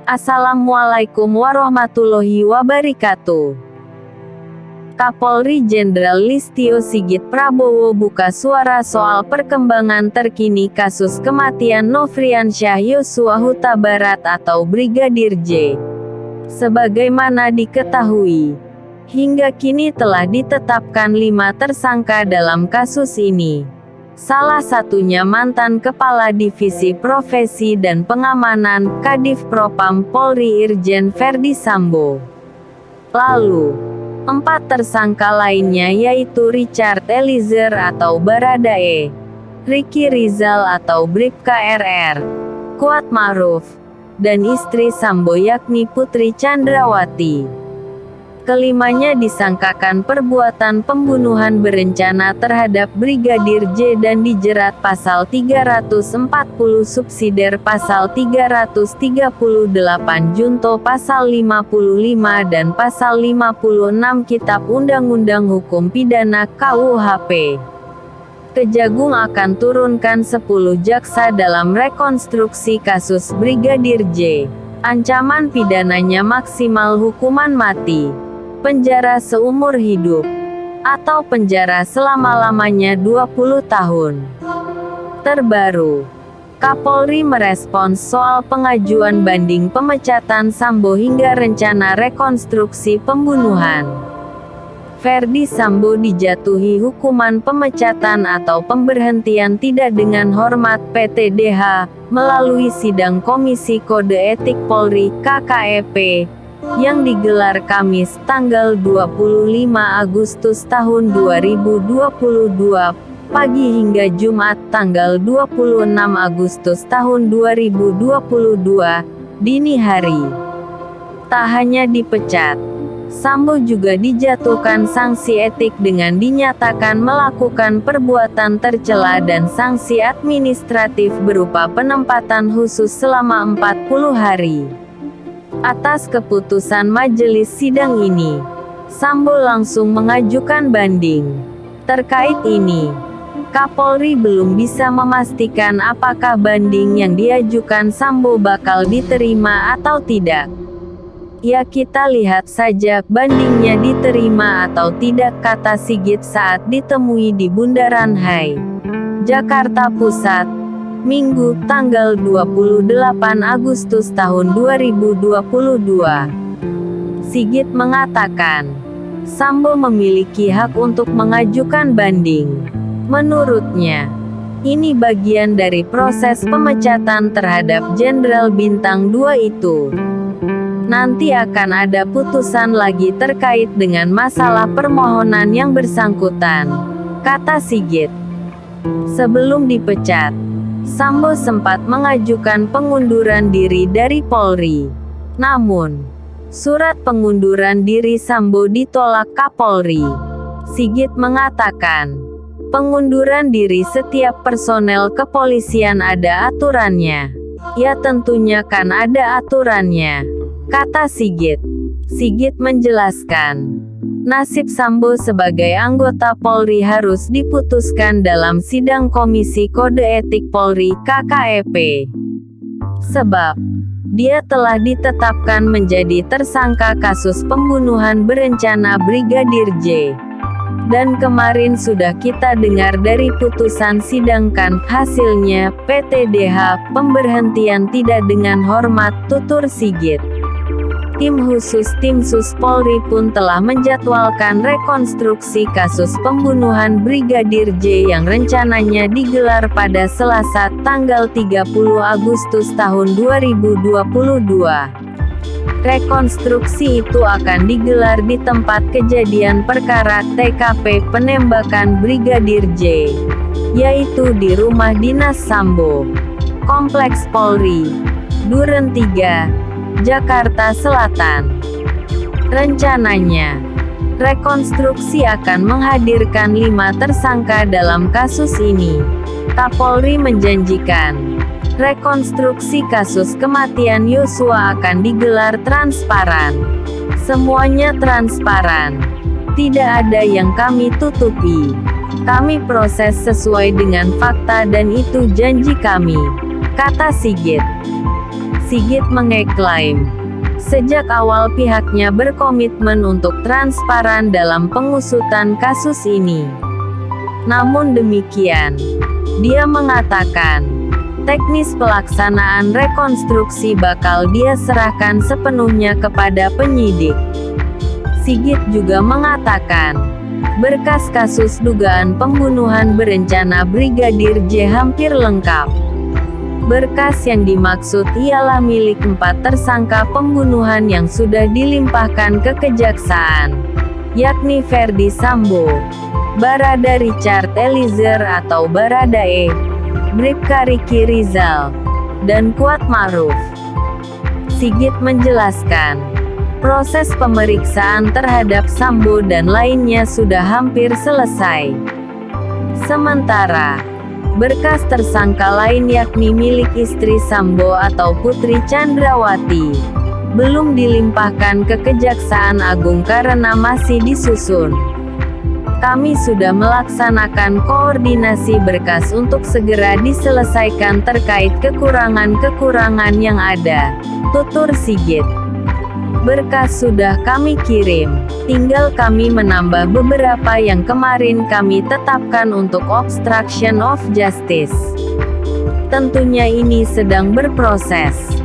Assalamualaikum warahmatullahi wabarakatuh. Kapolri Jenderal Listio Sigit Prabowo buka suara soal perkembangan terkini kasus kematian Nofriansyah Yosua Huta Barat atau Brigadir J. Sebagaimana diketahui, hingga kini telah ditetapkan 5 tersangka dalam kasus ini. Salah satunya mantan Kepala Divisi Profesi dan Pengamanan, Kadif Propam Polri Irjen Verdi Sambo. Lalu, 4 tersangka lainnya yaitu Richard Eliezer atau Baradae, Ricky Rizal atau Bribka RR, Kuat Ma'ruf, dan istri Sambo yakni Putri Chandrawati. Kelimanya disangkakan perbuatan pembunuhan berencana terhadap Brigadir J dan dijerat pasal 340 subsidiar pasal 338 junto pasal 55 dan pasal 56 Kitab Undang-Undang Hukum Pidana KUHP. Kejagung akan turunkan 10 jaksa dalam rekonstruksi kasus Brigadir J. Ancaman pidananya maksimal hukuman mati, penjara seumur hidup, atau penjara selama-lamanya 20 tahun. Terbaru, Kapolri merespons soal pengajuan banding pemecatan Sambo hingga rencana rekonstruksi pembunuhan. Verdi Sambo dijatuhi hukuman pemecatan atau pemberhentian tidak dengan hormat (PTDH) melalui sidang Komisi Kode Etik Polri (KKEP) yang digelar Kamis tanggal 25 Agustus tahun 2022 pagi hingga Jumat tanggal 26 Agustus tahun 2022 dini hari. Tak hanya dipecat, Sambo juga dijatuhkan sanksi etik dengan dinyatakan melakukan perbuatan tercela dan sanksi administratif berupa penempatan khusus selama 40 hari. Atas keputusan majelis sidang ini, Sambo langsung mengajukan banding. Terkait ini, Kapolri belum bisa memastikan apakah banding yang diajukan Sambo bakal diterima atau tidak. Ya, kita lihat saja bandingnya diterima atau tidak, kata Sigit saat ditemui di Bundaran HI, Jakarta Pusat, Minggu, tanggal 28 Agustus tahun 2022. Sigit mengatakan, Sambo memiliki hak untuk mengajukan banding. Menurutnya, ini bagian dari proses pemecatan terhadap Jenderal Bintang 2 itu. Nanti akan ada putusan lagi terkait dengan masalah permohonan yang bersangkutan, kata Sigit. Sebelum dipecat, Sambo sempat mengajukan pengunduran diri dari Polri. Namun, surat pengunduran diri Sambo ditolak Kapolri. Sigit mengatakan, pengunduran diri setiap personel kepolisian ada aturannya. Ya, tentunya kan ada aturannya, kata Sigit. Sigit menjelaskan, nasib Sambo sebagai anggota Polri harus diputuskan dalam sidang Komisi Kode Etik Polri (KKEP). Sebab, dia telah ditetapkan menjadi tersangka kasus pembunuhan berencana Brigadir J. Dan kemarin sudah kita dengar dari putusan sidang kan, hasilnya PTDH, pemberhentian tidak dengan hormat, tutur Sigit. Tim Sus Polri pun telah menjadwalkan rekonstruksi kasus pembunuhan Brigadir J yang rencananya digelar pada Selasa tanggal 30 Agustus tahun 2022. Rekonstruksi itu akan digelar di tempat kejadian perkara TKP penembakan Brigadir J, yaitu di rumah dinas Sambo, Kompleks Polri, Duren 3, Jakarta Selatan. Rencananya, rekonstruksi akan menghadirkan 5 tersangka dalam kasus ini. Kapolri menjanjikan, rekonstruksi kasus kematian Yosua akan digelar transparan. Semuanya transparan. Tidak ada yang kami tutupi. Kami proses sesuai dengan fakta dan itu janji kami, kata Sigit. Sigit mengeklaim, sejak awal pihaknya berkomitmen untuk transparan dalam pengusutan kasus ini. Namun demikian, dia mengatakan, teknis pelaksanaan rekonstruksi bakal dia serahkan sepenuhnya kepada penyidik. Sigit juga mengatakan, berkas kasus dugaan pembunuhan berencana Brigadir J hampir lengkap. Berkas yang dimaksud ialah milik 4 tersangka pembunuhan yang sudah dilimpahkan ke kejaksaan, yakni Ferdy Sambo, Barada Richard Eliezer atau Baradae, Bribka Riki Rizal, dan Kuat Ma'ruf. Sigit menjelaskan, proses pemeriksaan terhadap Sambo dan lainnya sudah hampir selesai. Sementara, berkas tersangka lain yakni milik istri Sambo atau Putri Chandrawati, belum dilimpahkan ke Kejaksaan Agung karena masih disusun. Kami sudah melaksanakan koordinasi berkas untuk segera diselesaikan terkait kekurangan-kekurangan yang ada, tutur Sigit. Berkas sudah kami kirim, tinggal kami menambah beberapa yang kemarin kami tetapkan untuk obstruction of justice. Tentunya ini sedang berproses.